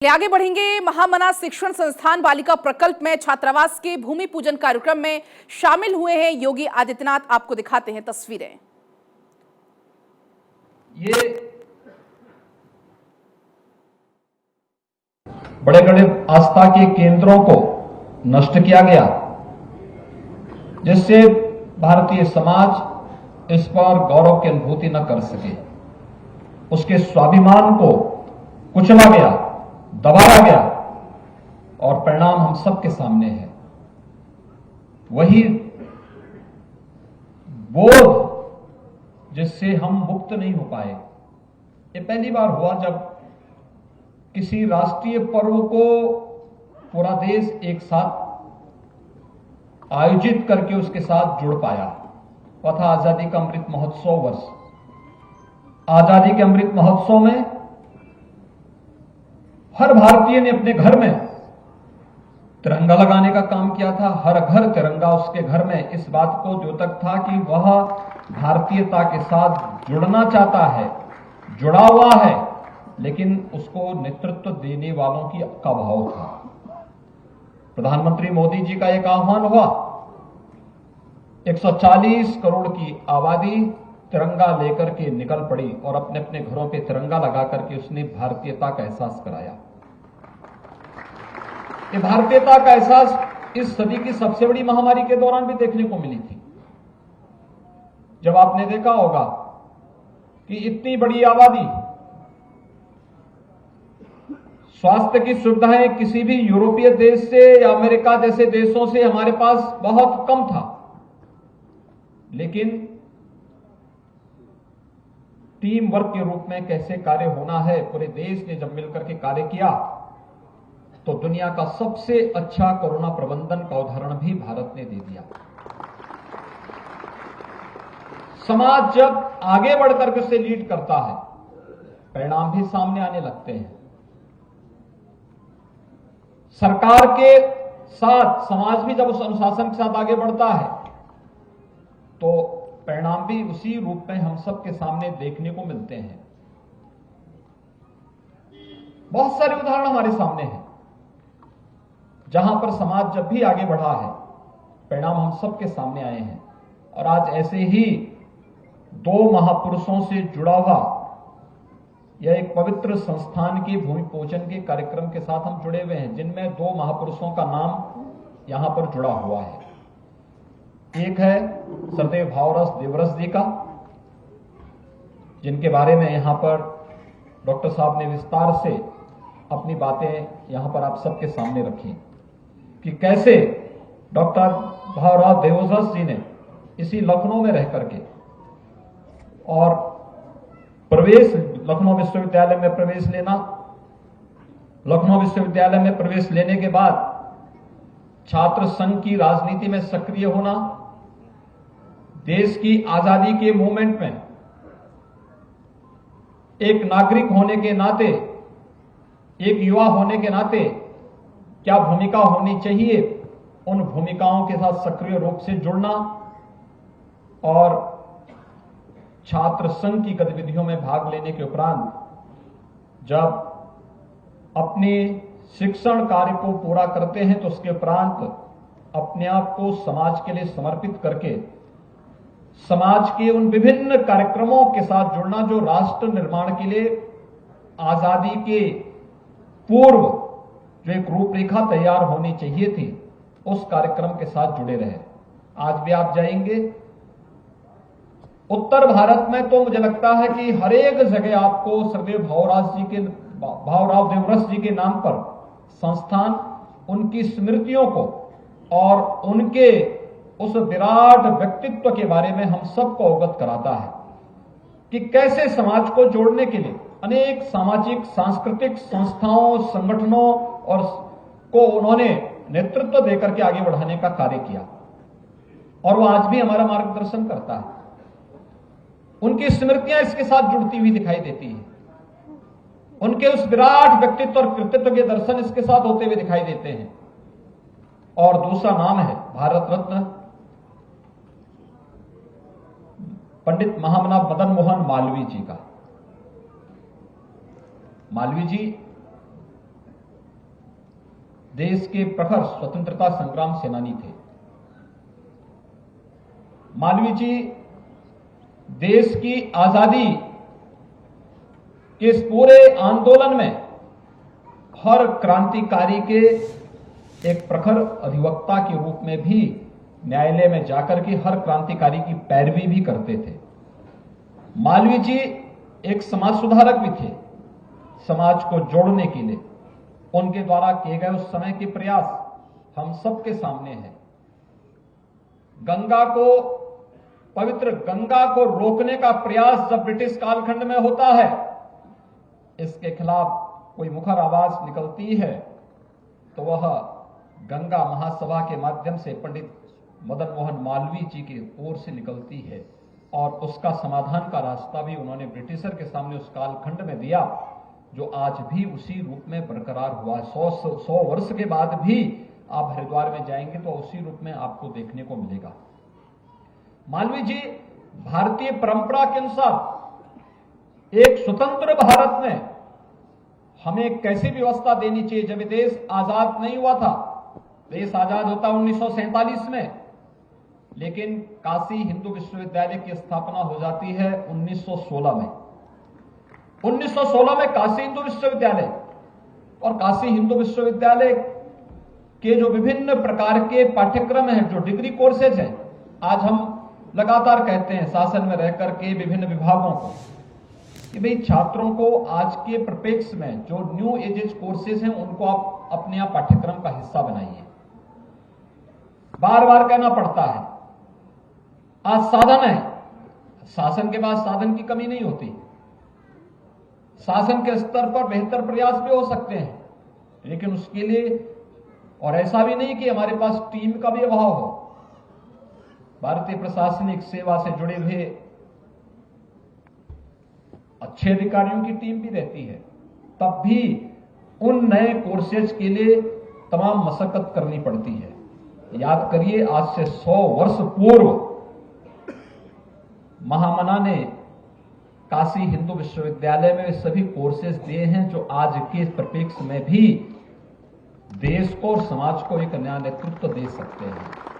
आगे बढ़ेंगे। महामना शिक्षण संस्थान बालिका प्रकल्प में छात्रावास के भूमि पूजन कार्यक्रम में शामिल हुए हैं योगी आदित्यनाथ। आपको दिखाते हैं तस्वीरें। ये बड़े बड़े आस्था के केंद्रों को नष्ट किया गया, जिससे भारतीय समाज इस पर गौरव की अनुभूति न कर सके। उसके स्वाभिमान को कुचला गया, दबाया गया और परिणाम हम सबके सामने है। वही बोध जिससे हम मुक्त नहीं हो पाए। ये पहली बार हुआ जब किसी राष्ट्रीय पर्व को पूरा देश एक साथ आयोजित करके उसके साथ जुड़ पाया। वह था आजादी का अमृत महोत्सव वर्ष। आजादी के अमृत महोत्सव में हर भारतीय ने अपने घर में तिरंगा लगाने का काम किया था। हर घर तिरंगा उसके घर में इस बात को द्योतक था कि वह भारतीयता के साथ जुड़ना चाहता है, जुड़ा हुआ है, लेकिन उसको नेतृत्व देने वालों की का अभाव था। प्रधानमंत्री मोदी जी का एक आह्वान हुआ, 140 करोड़ की आबादी तिरंगा लेकर के निकल पड़ी और अपने अपने घरों पे तिरंगा लगा करके उसने भारतीयता का एहसास कराया। ये भारतीयता का एहसास इस सदी की सबसे बड़ी महामारी के दौरान भी देखने को मिली थी, जब आपने देखा होगा कि इतनी बड़ी आबादी, स्वास्थ्य की सुविधाएं किसी भी यूरोपीय देश से या अमेरिका जैसे देशों से हमारे पास बहुत कम था, लेकिन टीम वर्क के रूप में कैसे कार्य होना है, पूरे देश ने जब मिलकर के कार्य किया तो दुनिया का सबसे अच्छा कोरोना प्रबंधन का उदाहरण भी भारत ने दे दिया। समाज जब आगे बढ़कर के उसे लीड करता है, परिणाम भी सामने आने लगते हैं। सरकार के साथ समाज भी जब उस अनुशासन के साथ आगे बढ़ता है तो परिणाम भी उसी रूप में हम सबके सामने देखने को मिलते हैं। बहुत सारे उदाहरण हमारे सामने हैं जहां पर समाज जब भी आगे बढ़ा है, परिणाम हम सबके सामने आए हैं। और आज ऐसे ही दो महापुरुषों से जुड़ा हुआ यह एक पवित्र संस्थान की भूमि पूजन के कार्यक्रम के साथ हम जुड़े हुए हैं, जिनमें दो महापुरुषों का नाम यहां पर जुड़ा हुआ है। एक है सरदेव भावरस देवरस जी का, जिनके बारे में यहां पर डॉक्टर साहब ने विस्तार से अपनी बातें यहां पर आप सबके सामने रखी कि कैसे डॉक्टर भावराव देवरस जी ने इसी लखनऊ में रह करके और प्रवेश लखनऊ विश्वविद्यालय में प्रवेश लेना, लखनऊ विश्वविद्यालय में प्रवेश लेने के बाद छात्र संघ की राजनीति में सक्रिय होना, देश की आजादी के मूवमेंट में एक नागरिक होने के नाते, एक युवा होने के नाते क्या भूमिका होनी चाहिए, उन भूमिकाओं के साथ सक्रिय रूप से जुड़ना और छात्र संघ की गतिविधियों में भाग लेने के उपरांत जब अपने शिक्षण कार्य को पूरा करते हैं तो उसके उपरांत अपने आप को समाज के लिए समर्पित करके समाज के उन विभिन्न कार्यक्रमों के साथ जुड़ना जो राष्ट्र निर्माण के लिए आजादी के पूर्व जो एक रूपरेखा तैयार होनी चाहिए थी, उस कार्यक्रम के साथ जुड़े रहे। आज भी आप जाएंगे उत्तर भारत में तो मुझे लगता है कि हर एक जगह आपको सरदेव भावराव देवरस जी के नाम पर संस्थान उनकी स्मृतियों को और उनके उस विराट व्यक्तित्व के बारे में हम सबको अवगत कराता है कि कैसे समाज को जोड़ने के लिए अनेक सामाजिक सांस्कृतिक संस्थाओं, संगठनों और को उन्होंने नेतृत्व देकर के आगे बढ़ाने का कार्य किया और वो आज भी हमारा मार्गदर्शन करता है। उनकी स्मृतियां इसके साथ जुड़ती हुई दिखाई देती हैं। उनके उस विराट व्यक्तित्व और कृतित्व के दर्शन इसके साथ होते हुए दिखाई देते हैं। और दूसरा नाम है भारत रत्न पंडित महामना मदन मोहन मालवीय जी का। मालवीय जी देश के प्रखर स्वतंत्रता संग्राम सेनानी थे। मालवीय जी देश की आजादी के इस पूरे आंदोलन में हर क्रांतिकारी के एक प्रखर अधिवक्ता के रूप में भी न्यायालय में जाकर के हर क्रांतिकारी की पैरवी भी करते थे। मालवीय जी एक समाज सुधारक भी थे। समाज को जोड़ने के लिए उनके द्वारा किए गए उस समय के प्रयास हम सबके सामने हैं। पवित्र गंगा को रोकने का प्रयास जब ब्रिटिश कालखंड में होता है, इसके खिलाफ कोई मुखर आवाज निकलती है तो वह गंगा महासभा के माध्यम से पंडित मदन मोहन मालवीय जी की ओर से निकलती है और उसका समाधान का रास्ता भी उन्होंने ब्रिटिशर के सामने उस कालखंड में दिया, जो आज भी उसी रूप में बरकरार हुआ है। 100 वर्ष के बाद भी आप हरिद्वार में जाएंगे तो उसी रूप में आपको देखने को मिलेगा। मालवीय जी भारतीय परंपरा के अनुसार एक स्वतंत्र भारत में हमें कैसी व्यवस्था देनी चाहिए। जब देश आजाद नहीं हुआ था, देश आजाद होता 1947 में, लेकिन काशी हिंदू विश्वविद्यालय की स्थापना हो जाती है 1916 में। 1916 में काशी हिंदू विश्वविद्यालय और काशी हिंदू विश्वविद्यालय के जो विभिन्न प्रकार के पाठ्यक्रम हैं, जो डिग्री कोर्सेज हैं, आज हम लगातार कहते हैं शासन में रहकर के विभिन्न विभागों को कि भाई छात्रों को आज के परिप्रेक्ष्य में जो न्यू एजेज कोर्सेज हैं उनको आप अपने यहाँ पाठ्यक्रम का हिस्सा बनाइए। बार बार कहना पड़ता है, आज साधन है, शासन के पास साधन की कमी नहीं होती। शासन के स्तर पर बेहतर प्रयास भी हो सकते हैं, लेकिन उसके लिए और ऐसा भी नहीं कि हमारे पास टीम का भी अभाव हो। भारतीय प्रशासनिक सेवा से जुड़े हुए अच्छे अधिकारियों की टीम भी रहती है, तब भी उन नए कोर्सेज के लिए तमाम मशक्कत करनी पड़ती है। याद करिए, आज से 100 वर्ष पूर्व महामना ने काशी हिंदू विश्वविद्यालय में सभी कोर्सेज दिए हैं जो आज के परिप्रेक्ष्य में भी देश को और समाज को एक नया नेतृत्व दे सकते हैं।